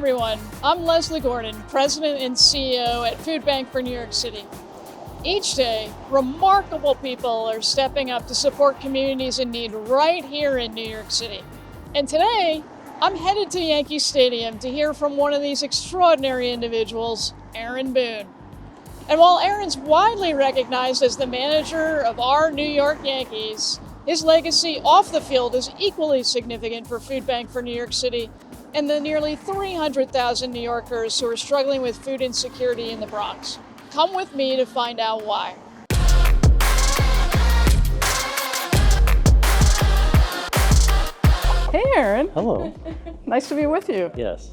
everyone. I'm Leslie Gordon, President and CEO at Food Bank for New York City. Each day, remarkable people are stepping up to support communities in need right here in New York City. And today, I'm headed to Yankee Stadium to hear from one of these extraordinary individuals, Aaron Boone. And while Aaron's widely recognized as the manager of our New York Yankees, his legacy off the field is equally significant for Food Bank for New York City and the nearly 300,000 New Yorkers who are struggling with food insecurity in the Bronx. Come with me to find out why. Hey, Aaron. Hello. Nice to be with you. Yes.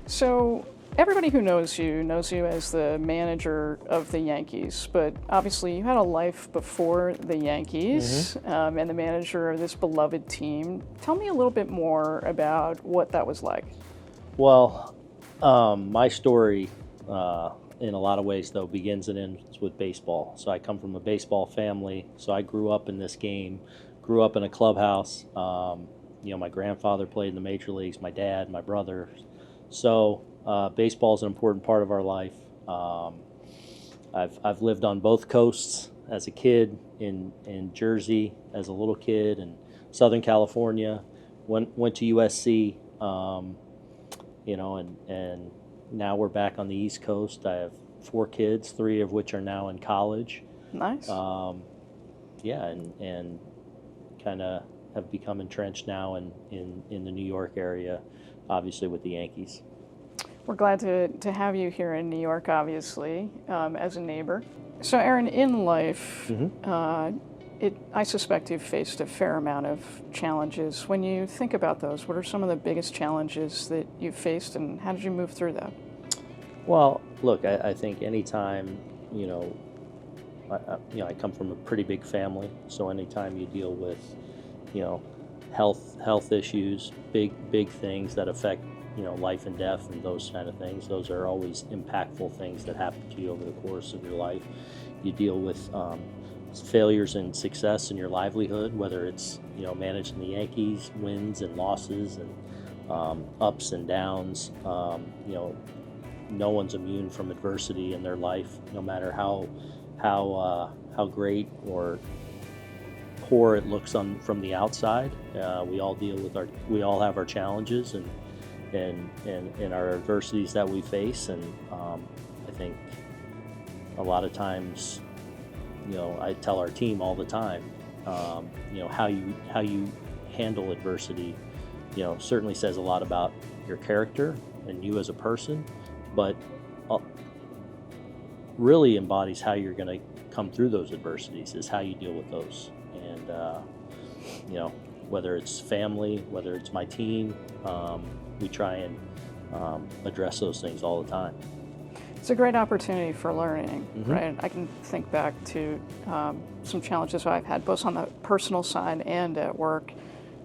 So, everybody who knows you as the manager of the Yankees, but obviously you had a life before the Yankees and the manager of this beloved team. Tell me a little bit more about what that was like. Well, my story in a lot of ways, though, begins and ends with baseball. So I come from a baseball family, so I grew up in this game, grew up in a clubhouse. My grandfather played in the major leagues, my dad, my brother. So baseball is an important part of our life. I've lived on both coasts as a kid, in Jersey as a little kid, and Southern California. Went to USC, and now we're back on the East Coast. I have 4 kids, 3 of which are now in college. Nice. And kind of have become entrenched now in the New York area, obviously with the Yankees. We're glad to have you here in New York, obviously, as a neighbor. So, Aaron, in life, I suspect you've faced a fair amount of challenges. When you think about those, what are some of the biggest challenges that you've faced, and how did you move through that? Well, look, I think anytime, I come from a pretty big family, so anytime you deal with, health issues, big things that affect life and death and those kind of things. Those are always impactful things that happen to you over the course of your life. You deal with failures and success in your livelihood, whether it's managing the Yankees, wins and losses, and ups and downs. No one's immune from adversity in their life, no matter how great or poor it looks from the outside. We all have our challenges and our adversities that we face, and I think a lot of times, I tell our team all the time, how you handle adversity, certainly says a lot about your character and you as a person, but really embodies how you're going to come through those adversities, is how you deal with those. And whether it's family, whether it's my team, we try and address those things all the time. It's a great opportunity for learning, right? I can think back to some challenges I've had, both on the personal side and at work,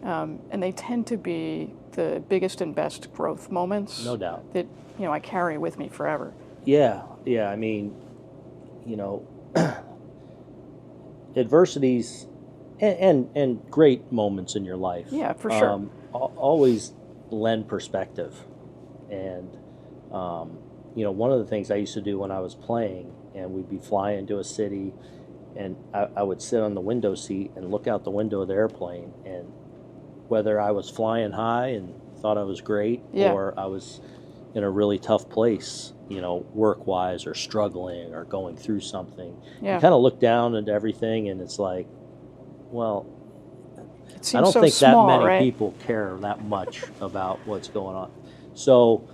and they tend to be the biggest and best growth moments. No doubt. That I carry with me forever. Yeah. I mean, adversities and great moments in your life. Yeah, for sure. Always lend perspective. And, one of the things I used to do when I was playing, and we'd be flying into a city, and I would sit on the window seat and look out the window of the airplane, and whether I was flying high and thought I was great, or I was in a really tough place, work-wise, or struggling or going through something, you kind of look down at everything, and it's like, well, I don't think small, that many right? people care that much about what's going on. So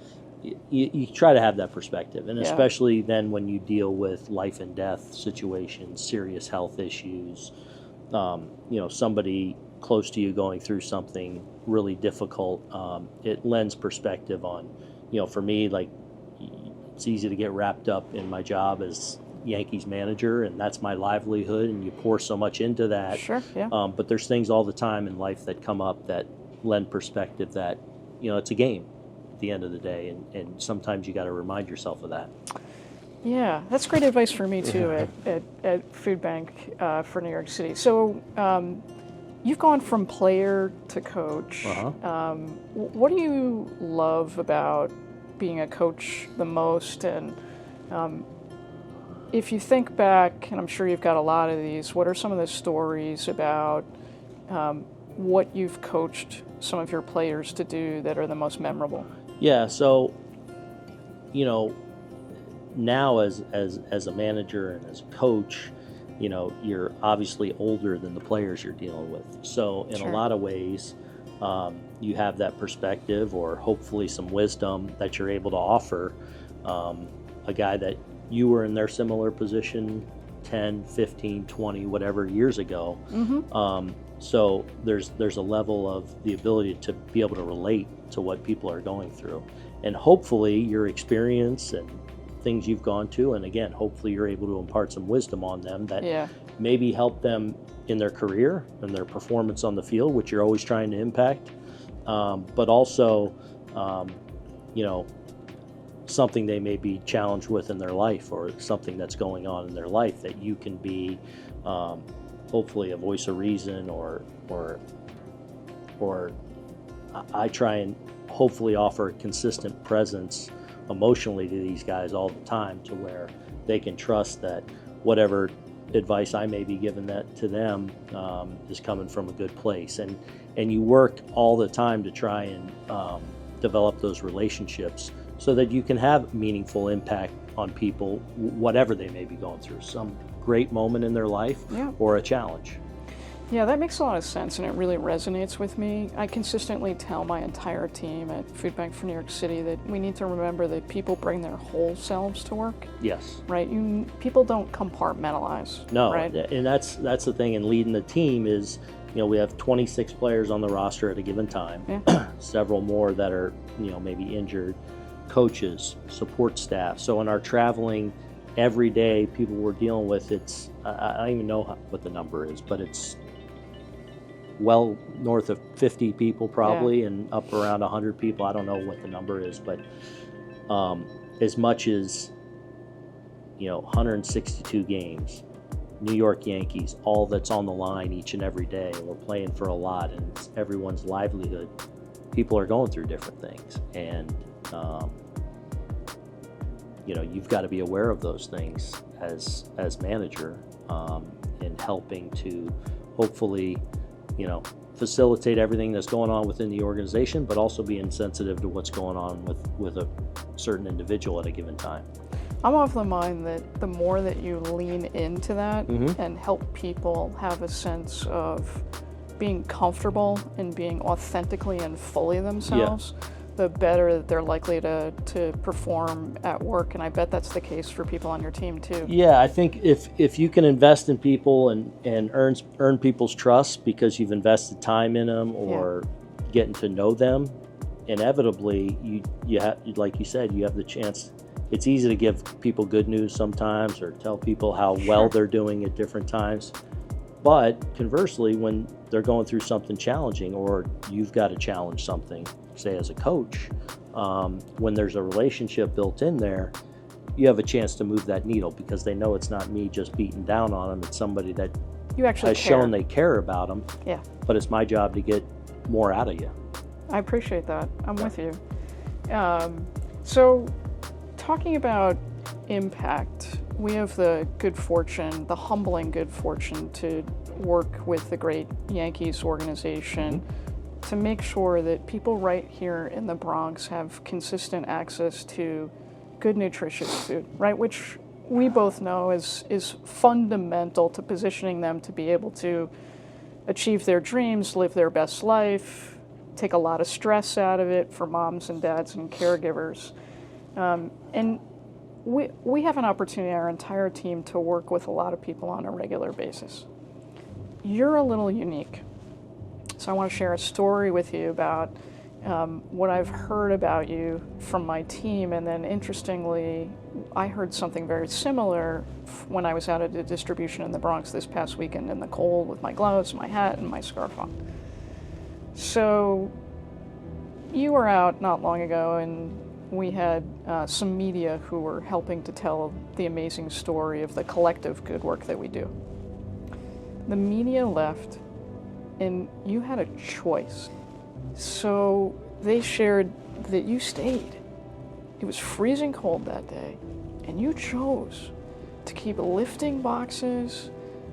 you try to have that perspective, and especially then when you deal with life and death situations, serious health issues, somebody close to you going through something really difficult, it lends perspective on, for me, like, it's easy to get wrapped up in my job as Yankees manager, and that's my livelihood, and you pour so much into that. Sure, yeah. But there's things all the time in life that come up that lend perspective that, it's a game at the end of the day, and sometimes you got to remind yourself of that. Yeah, that's great advice for me too at Food Bank for New York City. So you've gone from player to coach. What do you love about being a coach the most? And if you think back, and I'm sure you've got a lot of these, what are some of the stories about what you've coached some of your players to do that are the most memorable? Yeah, so, now as a manager and as a coach, you're obviously older than the players you're dealing with. So in Sure. a lot of ways, you have that perspective or hopefully some wisdom that you're able to offer a guy that you were in their similar position 10, 15, 20, whatever years ago. So there's a level of the ability to be able to relate to what people are going through. And hopefully your experience and things you've gone to, and again, hopefully you're able to impart some wisdom on them that maybe help them in their career and their performance on the field, which you're always trying to impact, but also, something they may be challenged with in their life or something that's going on in their life that you can be hopefully a voice of reason or I try and hopefully offer a consistent presence emotionally to these guys all the time to where they can trust that whatever advice I may be giving that to them is coming from a good place. And you work all the time to try and develop those relationships so that you can have meaningful impact on people, whatever they may be going through, some great moment in their life or a challenge. Yeah, that makes a lot of sense, and it really resonates with me. I consistently tell my entire team at Food Bank for New York City that we need to remember that people bring their whole selves to work. Yes. Right? People don't compartmentalize. No, right? And that's the thing in leading the team is, we have 26 players on the roster at a given time, several more that are, maybe injured, coaches, support staff. So in our traveling every day, people we're dealing with, it's, I don't even know what the number is, but it's well north of 50 people probably and up around 100 people. I don't know what the number is, but as much as 162 games, New York Yankees, all that's on the line each and every day. We're playing for a lot, and it's everyone's livelihood. People are going through different things, and you've got to be aware of those things as manager, in helping to hopefully facilitate everything that's going on within the organization, but also being sensitive to what's going on with a certain individual at a given time. I'm of the mind that the more that you lean into that and help people have a sense of being comfortable and being authentically and fully themselves, the better that they're likely to perform at work. And I bet that's the case for people on your team too. Yeah, I think if you can invest in people and earn people's trust because you've invested time in them or getting to know them, inevitably you have, like you said, you have the chance. It's easy to give people good news sometimes or tell people how well they're doing at different times. But conversely, when they're going through something challenging or you've got to challenge something, say as a coach, when there's a relationship built in there, you have a chance to move that needle because they know it's not me just beating down on them. It's somebody that you actually has shown they care about them. Yeah. But it's my job to get more out of you. I appreciate that. I'm with you. So talking about impact, we have the humbling good fortune to work with the great Yankees organization to make sure that people right here in the Bronx have consistent access to good, nutritious food, right? Which we both know is fundamental to positioning them to be able to achieve their dreams, live their best life, take a lot of stress out of it for moms and dads and caregivers. And we have an opportunity, our entire team, to work with a lot of people on a regular basis. You're a little unique. So I want to share a story with you about what I've heard about you from my team. And then interestingly, I heard something very similar when I was out at a distribution in the Bronx this past weekend in the cold with my gloves, my hat, and my scarf on. So you were out not long ago, and we had some media who were helping to tell the amazing story of the collective good work that we do. The media left, and you had a choice. So they shared that you stayed it was freezing cold that day, and you chose to keep lifting boxes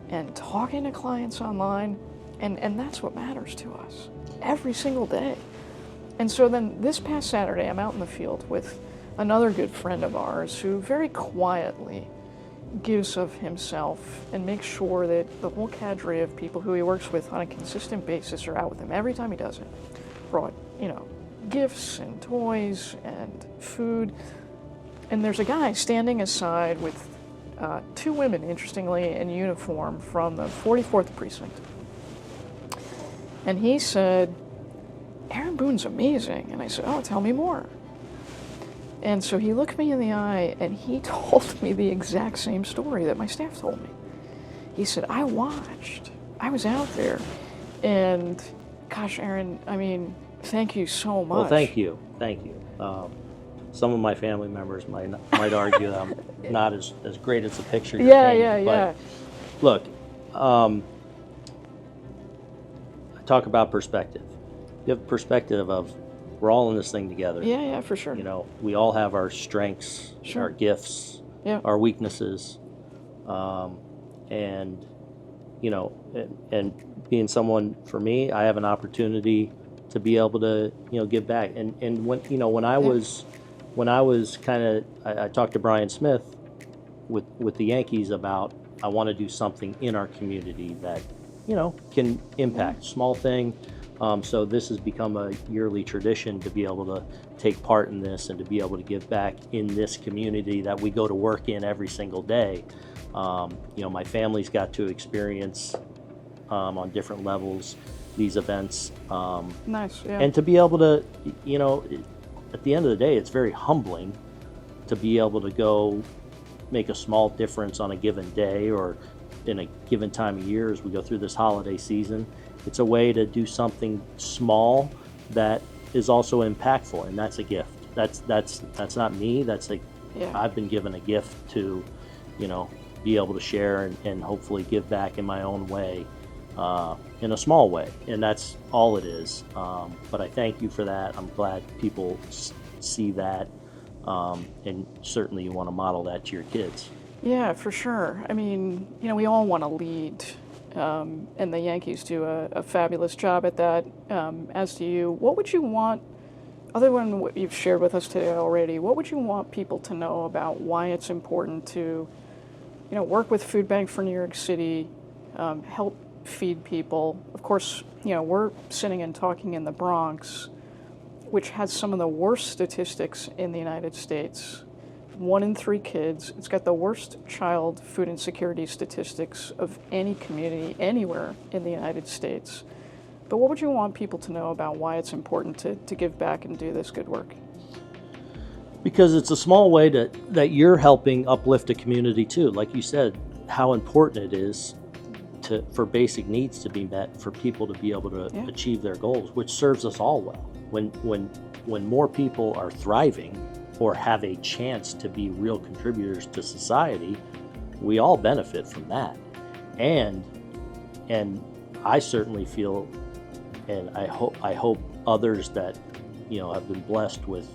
and talking to clients online, and that's what matters to us every single day. And so then this past Saturday, I'm out in the field with another good friend of ours who very quietly gives of himself and makes sure that the whole cadre of people who he works with on a consistent basis are out with him every time he does it. Brought, gifts and toys and food. And there's a guy standing aside with two women, interestingly, in uniform from the 44th precinct. And he said, "Aaron Boone's amazing." And I said, "Oh, tell me more." And so he looked me in the eye and he told me the exact same story that my staff told me. He said, "I watched. I was out there. And gosh, Aaron, I mean, thank you so much." Well, thank you. Thank you. Some of my family members might argue that I'm not as great as the picture you're painting. But look, I talk about perspective. You have perspective of we're all in this thing together. Yeah, for sure. We all have our strengths, our gifts, our weaknesses, and being someone, for me, I have an opportunity to be able to give back. And when I was I talked to Brian Smith with the Yankees about I want to do something in our community that can impact small thing. So this has become a yearly tradition to be able to take part in this and to be able to give back in this community that we go to work in every single day. My family's got to experience on different levels these events. Nice, yeah. And to be able to, at the end of the day, it's very humbling to be able to go make a small difference on a given day or in a given time of year as we go through this holiday season. It's a way to do something small that is also impactful, and that's a gift. That's not me. That's I've been given a gift to, be able to share and hopefully give back in my own way, in a small way, and that's all it is. But I thank you for that. I'm glad people see that, and certainly you want to model that to your kids. Yeah, for sure. I mean, we all want to lead. And the Yankees do a fabulous job at that, as do you. What would you want, other than what you've shared with us today already, what would you want people to know about why it's important to, work with Food Bank for New York City, help feed people? Of course, we're sitting and talking in the Bronx, which has some of the worst statistics in the United States. 1 in 3 kids. It's got the worst child food insecurity statistics of any community anywhere in the United States. But what would you want people to know about why it's important to give back and do this good work? Because it's a small way that you're helping uplift a community too. Like you said, how important it is for basic needs to be met, for people to be able to achieve their goals, which serves us all well. When more people are thriving or have a chance to be real contributors to society, we all benefit from that. And I certainly feel, and I hope others that have been blessed with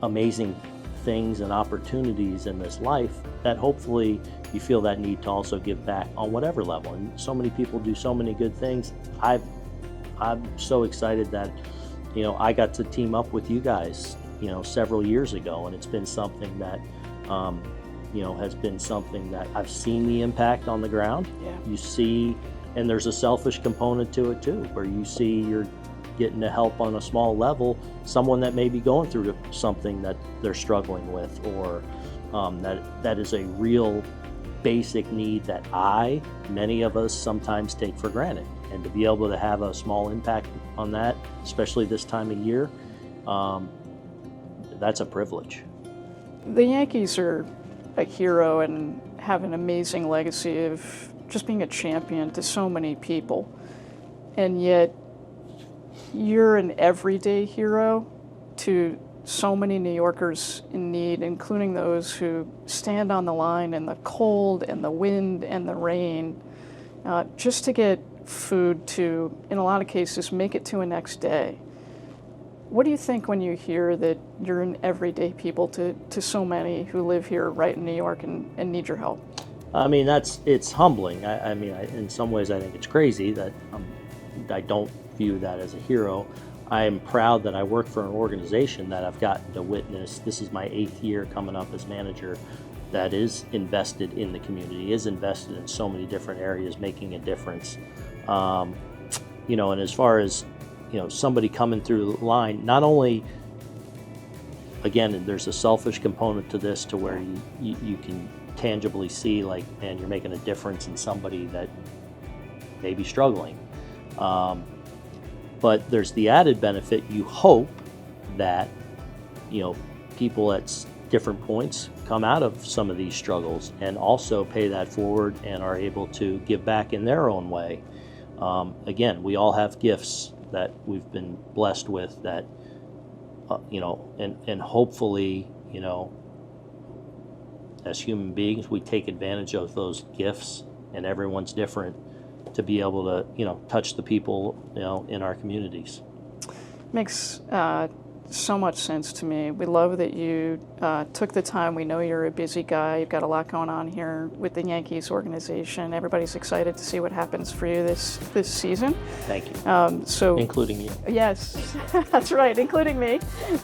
amazing things and opportunities in this life, that hopefully you feel that need to also give back on whatever level. And so many people do so many good things. I'm so excited that I got to team up with you guys, several years ago, and it's been something that, has been something that I've seen the impact on the ground. Yeah. You see, and there's a selfish component to it too, where you see you're getting to help on a small level someone that may be going through something that they're struggling with, or that is a real basic need that many of us sometimes take for granted. And to be able to have a small impact on that, especially this time of year, that's a privilege. The Yankees are a hero and have an amazing legacy of just being a champion to so many people. And yet, you're an everyday hero to so many New Yorkers in need, including those who stand on the line in the cold and the wind and the rain, just to get food to, in a lot of cases, make it to a next day. What do you think when you hear that you're an everyday people to so many who live here right in New York and need your help? I mean, it's humbling. In some ways, I think it's crazy that I don't view that as a hero. I am proud that I work for an organization that I've gotten to witness. This is my 8th year coming up as manager, that is invested in the community, is invested in so many different areas, making a difference. And as far as, somebody coming through the line, not only, again, there's a selfish component to this to where you can tangibly see, like, man, you're making a difference in somebody that may be struggling. But there's the added benefit. You hope that, people at different points come out of some of these struggles and also pay that forward and are able to give back in their own way. Again, we all have gifts that we've been blessed with that, and hopefully, as human beings, we take advantage of those gifts, and everyone's different, to be able to, touch the people, in our communities. Makes so much sense to me. We love that you took the time. We know you're a busy guy. You've got a lot going on here with the Yankees organization. Everybody's excited to see what happens for you this season. Thank you. Including you. Yes, that's right, including me,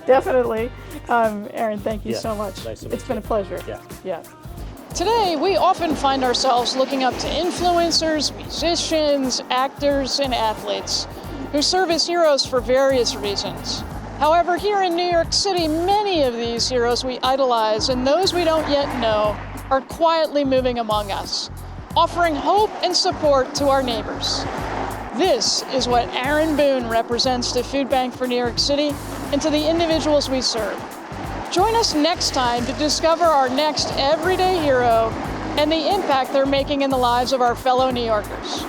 definitely. Aaron, thank you so much. Nice to meet you. It's been a pleasure. Yeah. Today, we often find ourselves looking up to influencers, musicians, actors, and athletes who serve as heroes for various reasons. However, here in New York City, many of these heroes we idolize and those we don't yet know are quietly moving among us, offering hope and support to our neighbors. This is what Aaron Boone represents to Food Bank for New York City and to the individuals we serve. Join us next time to discover our next everyday hero and the impact they're making in the lives of our fellow New Yorkers.